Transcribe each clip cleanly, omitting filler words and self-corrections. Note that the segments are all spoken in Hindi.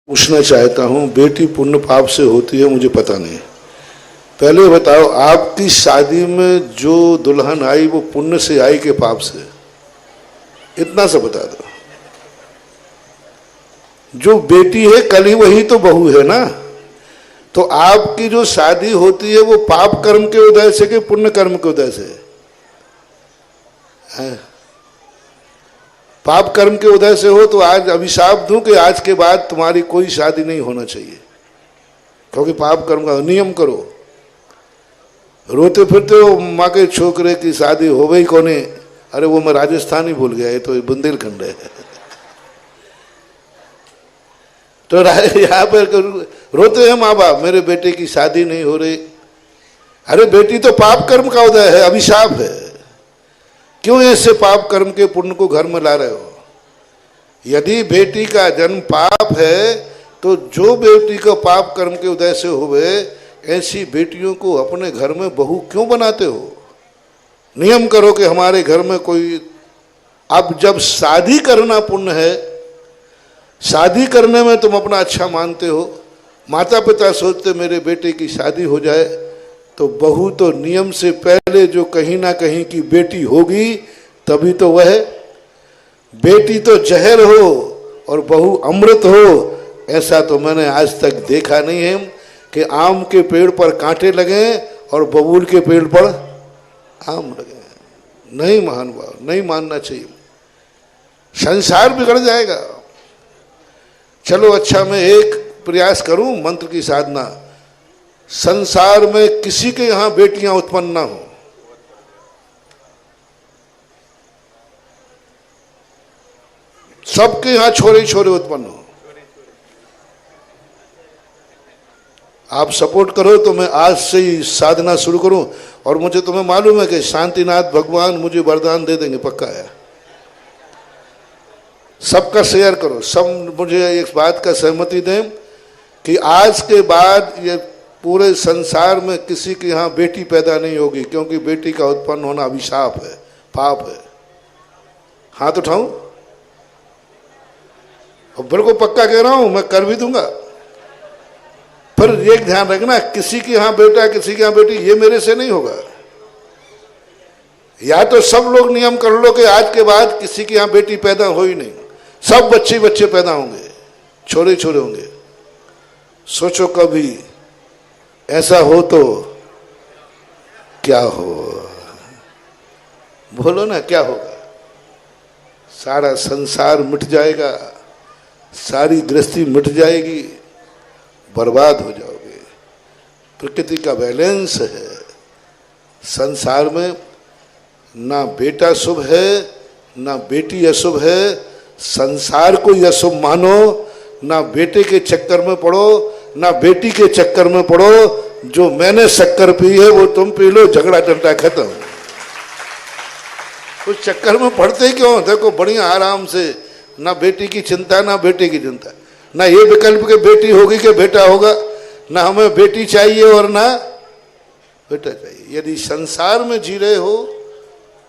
पूछना चाहता हूँ, बेटी पुण्य पाप से होती है मुझे पता नहीं। पहले बताओ, आपकी शादी में जो दुल्हन आई वो पुण्य से आई के पाप से? इतना सा बता दो। जो बेटी है कल ही वही तो बहू है ना। तो आपकी जो शादी होती है वो पाप कर्म के उदय से कि पुण्य कर्म के उदय से है? पाप कर्म के उदय से हो तो आज अभिशाप दूं कि आज के बाद तुम्हारी कोई शादी नहीं होना चाहिए, क्योंकि पाप कर्म का नियम करो। रोते फिरते हो माँ के छोकरे की शादी हो गई कोने, अरे वो मैं राजस्थान ही भूल गया, ये तो बुंदेलखंड है। तो यहाँ पर रोते हैं माँ बाप, मेरे बेटे की शादी नहीं हो रही। अरे बेटी तो पाप कर्म का उदय है, अभिशाप है। क्यों ऐसे पाप कर्म के पुण्य को घर में ला रहे हो? यदि बेटी का जन्म पाप है तो जो बेटी को पाप कर्म के उदय से हुए, ऐसी बेटियों को अपने घर में बहू क्यों बनाते हो? नियम करो कि हमारे घर में कोई। अब जब शादी करना पुण्य है, शादी करने में तुम अपना अच्छा मानते हो, माता पिता सोचते मेरे बेटे की शादी हो जाए, तो बहू तो नियम से पहले जो कहीं ना कहीं की बेटी होगी, तभी तो वह बेटी तो जहर हो और बहू अमृत हो। ऐसा तो मैंने आज तक देखा नहीं है कि आम के पेड़ पर कांटे लगे और बबूल के पेड़ पर आम लगे। नहीं महानुभाव, नहीं मानना चाहिए, संसार बिगड़ जाएगा। चलो अच्छा, मैं एक प्रयास करूं मंत्र की साधना, संसार में किसी के यहां बेटियां उत्पन्न ना हो। सबके यहां छोरे ही छोरे उत्पन्न हो। आप सपोर्ट करो तो मैं आज से ही साधना शुरू करूं, और मुझे तुम्हें मालूम है कि शांतिनाथ भगवान मुझे वरदान दे देंगे, पक्का है। सबका शेयर करो, सब मुझे इस बात का सहमति दें कि आज के बाद ये पूरे संसार में किसी के यहाँ बेटी पैदा नहीं होगी, क्योंकि बेटी का उत्पन्न होना अभिशाप है, पाप है। हाथ उठाऊं? और बिल्कुल पक्का कह रहा हूं, मैं कर भी दूंगा। पर एक ध्यान रखना, किसी के यहाँ बेटा किसी के यहाँ बेटी, ये मेरे से नहीं होगा। या तो सब लोग नियम कर लो कि आज के बाद किसी के यहाँ बेटी पैदा हो ही नहीं, सब बच्चे बच्चे पैदा होंगे, छोरे छोरे होंगे। सोचो कभी ऐसा हो तो क्या हो? बोलो ना, क्या होगा? सारा संसार मिट जाएगा, सारी गृहस्थी मिट जाएगी, बर्बाद हो जाओगे। प्रकृति का बैलेंस है संसार में, ना बेटा शुभ है ना बेटी अशुभ है। संसार को अशुभ मानो, ना बेटे के चक्कर में पड़ो ना बेटी के चक्कर में पड़ो। जो मैंने शक्कर पी है वो तुम पी लो, झगड़ा टंटा खत्म। उस चक्कर में पड़ते क्यों? देखो बढ़िया आराम से, ना बेटी की चिंता ना बेटे की चिंता, ना ये विकल्प के बेटी होगी कि बेटा होगा, ना हमें बेटी चाहिए और ना बेटा चाहिए। यदि संसार में जी रहे हो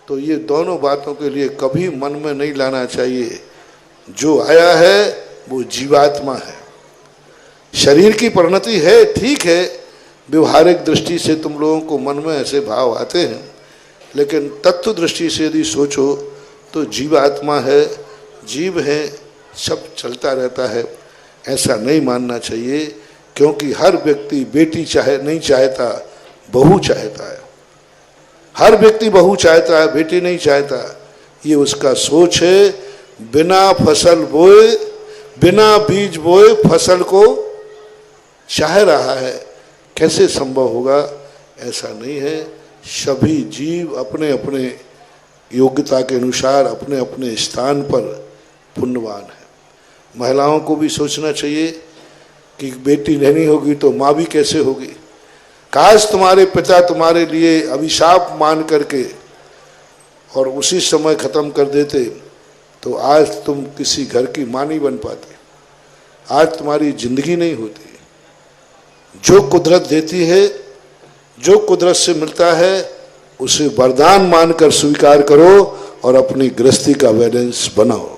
तो ये दोनों बातों के लिए कभी मन में नहीं लाना चाहिए। जो आया है वो जीवात्मा है, शरीर की परिणति है, ठीक है। व्यवहारिक दृष्टि से तुम लोगों को मन में ऐसे भाव आते हैं, लेकिन तत्व दृष्टि से यदि सोचो तो जीवात्मा है, जीव है, सब चलता रहता है। ऐसा नहीं मानना चाहिए, क्योंकि हर व्यक्ति बेटी चाहे नहीं चाहता, बहू चाहता है। हर व्यक्ति बहू चाहता है, बेटी नहीं चाहता। ये उसका सोच है। बिना फसल बोए, बिना बीज बोए फसल को चाह रहा है, कैसे संभव होगा? ऐसा नहीं है। सभी जीव अपने अपने योग्यता के अनुसार अपने अपने स्थान पर पुण्यवान है। महिलाओं को भी सोचना चाहिए कि बेटी नहीं होगी तो माँ भी कैसे होगी। काश तुम्हारे पिता तुम्हारे लिए अभिशाप मान करके और उसी समय खत्म कर देते, तो आज तुम किसी घर की माँ नहीं बन पाते, आज तुम्हारी जिंदगी नहीं होती। जो कुदरत देती है, जो कुदरत से मिलता है, उसे वरदान मानकर स्वीकार करो और अपनी गृहस्थी का बैलेंस बनाओ।